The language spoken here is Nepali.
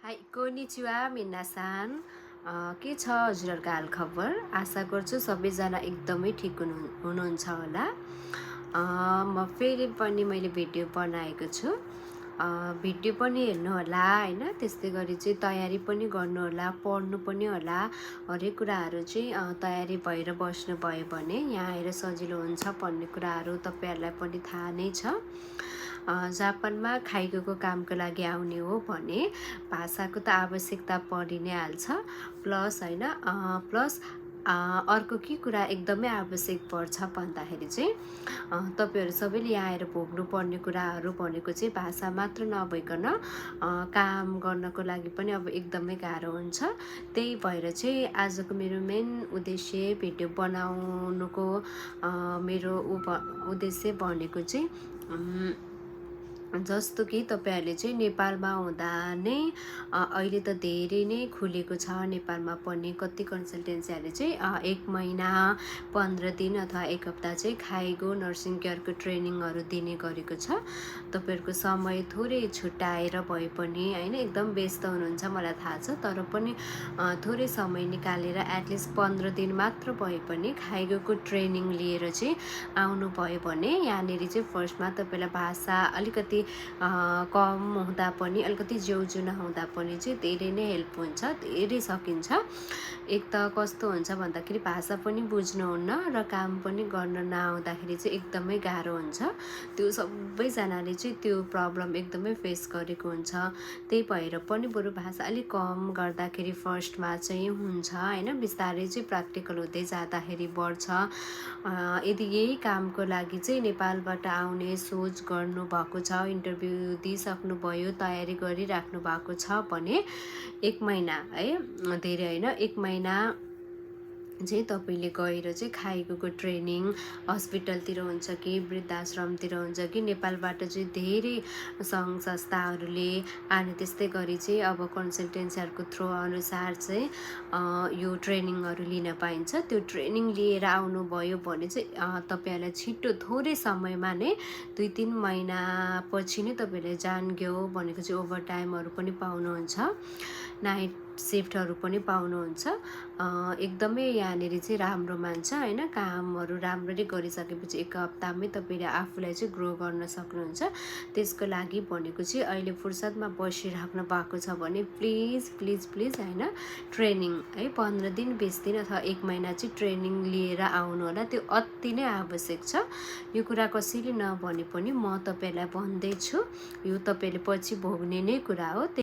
हाई कोनिचिवा मिनासान के छ हजुरहरुको हाल खबर। आशा गर्छु सबैजना एकदमै ठीक हुनुहुन्छ होला। म फेरि पनि मैले भिडियो बनाएको छु। भिडियो पनि हेर्नु होला हैन, त्यस्तै गरी चाहिँ तयारी पनि गर्नु होला, पढ्नु पनि होला। हरेक कुराहरु चाहिँ तयारी भएर बस्नु भयो भने यहाँ आएर सजिलो हुन्छ भन्ने कुराहरु तपाईहरुलाई पनि थाहा नै छ। जापानमा खाइगोको कामको लागि आउने हो भने भाषाको त आवश्यकता परि नै हाल्छ। प्लस हैन प्लस अर्को के कुरा एकदमै आवश्यक पर्छ भन्दाखेरि चाहिँ तपाईहरु सबैले यहाँ आएर भोग्नु पर्ने कुराहरु भनेको चाहिँ भाषा मात्र नभइकन काम गर्नको लागि पनि अब एकदमै गाह्रो हुन्छ। त्यही भएर चाहिँ आजको मेरो मेन उद्देश्य भिडियो बनाउनुको मेरो उद्देश्य भनेको चाहिँ जस्तो कि तपाईहरुले चाहिँ नेपालमा हुँदा नै अहिले त धेरै नै खुलेको छ नेपालमा पनि। कति कन्सल्टेन्सीहरुले चाहिँ 1 महिना 15 दिन अथवा 1 हप्ता चाहिँ खाइगो नर्सिङ केयरको ट्रेनिङहरु दिने गरेको छ। तपाईहरुको समय थोरै छुट्याएर भए पनि हैन, एकदम व्यस्त हुनुहुन्छ मलाई थाहा छ, तर पनि थोरै समय निकालेर एटलिस्ट 15 दिन मात्र भए पनि खाइगोको ट्रेनिङ लिएर चाहिँ आउनु भयो भने यहाँनेरि चाहिँ फर्स्टमा तपाईलाई भाषा अलिकति कम हुँदा पनि अलिकति जेउजु नहुँदा पनि चाहिँ धेरै नै हेल्प हुन्छ, धेरै सकिन्छ। एक त कस्तो हुन्छ भन्दाखेरि भाषा पनि बुझ्नुहुन्न र काम पनि गर्न नआउँदाखेरि चाहिँ एकदमै गाह्रो हुन्छ। त्यो सबैजनाले चाहिँ त्यो प्रब्लम एकदमै फेस गरेको हुन्छ। त्यही भएर पनि बरु भाषा अलिक कम गर्दाखेरि फर्स्टमा चाहिँ हुन्छ हैन, बिस्तारै चाहिँ प्र्याक्टिकल हुँदै जाँदाखेरि बढ्छ। यदि यही कामको लागि चाहिँ नेपालबाट आउने सोच गर्नु भएको छ, इन्टरभ्यु दिइसक्नु भयो, तयारी गरिराख्नु भएको छ भने 1 महिना है, धेरै हैन, 1 महिना चाहिँ तपाईले गएर चाहिँ खाइगोको ट्रेनिङ हस्पिटलतिर हुन्छ कि वृद्धाश्रमतिर हुन्छ कि नेपालबाट चाहिँ धेरै सङ्घ संस्थाहरूले अनि त्यस्तै गरी चाहिँ अब कन्सल्टेन्सीहरुको थ्रु अनुसार चाहिँ यो ट्रेनिङहरु लिन पाइन्छ। त्यो ट्रेनिङ लिएर आउनु भयो भने चाहिँ तपाईहरुलाई छिटो थोरै समयमा नै 2-3 महिना पछि नै तपाईले जानग्यो भनेको चाहिँ ओभर टाइमहरु पनि पाउनुहुन्छ, नाइट शिफ्टहरु पनि पाउनुहुन्छ। एकदमै यहाँनेरि चाहिँ राम्रो मान्छ हैन, कामहरु राम्ररी गरिसकेपछि 1 हप्तामै तपाईले आफूलाई चाहिँ ग्रो गर्न सक्नुहुन्छ। त्यसको लागि भनेको चाहिँ अहिले फुर्सदमा बसिराख्नु भएको छ भने प्लिज प्लिज प्लिज हैन, ट्रेनिङ है 15 दिन 20 दिन अथवा 1 महिना चाहिँ ट्रेनिङ लिएर आउनु होला। त्यो अति नै आवश्यक छ। यो कुरा कसैले नभने पनि म तपाईहरुलाई भन्दै छु, यो तपाईले पछि भोग्ने नै कुरा हो।